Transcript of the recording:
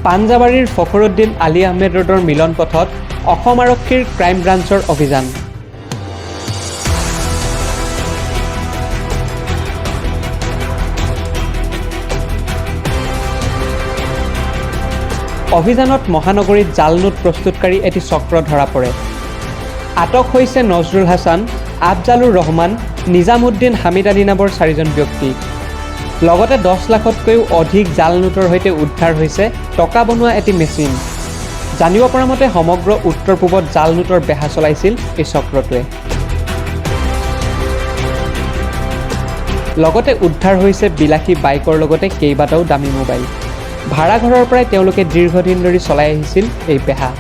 পাঞ্জাবাৰীৰ ফখৰুদ্দিন আলী আহমেদ ৰোডৰ মিলন পথত অসম আৰক্ষীৰ ক্ৰাইম ব্ৰাঞ্চৰ অভিযান। অভিযানত মহানগৰীত জাল নোট প্ৰস্তুতকাৰী এটি চক্ৰ ধৰা পৰে। আটক হৈছে নজৰুল হাছান, আফজালুৰ ৰহমান, নিজামুদ্দিন হামিদ আলী নামৰ 4জন ব্যক্তি। লগতে 10 লাখতকৈও অধিক জাল নোটৰ সৈতে উদ্ধাৰ হৈছে টকা বনোৱা এটি মেচিন। জানিব পৰা মতে সমগ্ৰ উত্তৰ পূবত জাল নোটৰ বেহা চলাইছিল এই চক্ৰটোৱে। লগতে উদ্ধাৰ হৈছে বিলাসী বাইকৰ লগতে কেইবাটাও দামী মোবাইল। ভাড়াঘৰৰ পৰাই তেওঁলোকে দীৰ্ঘদিন ধৰি চলাই আহিছিল এই বেহা।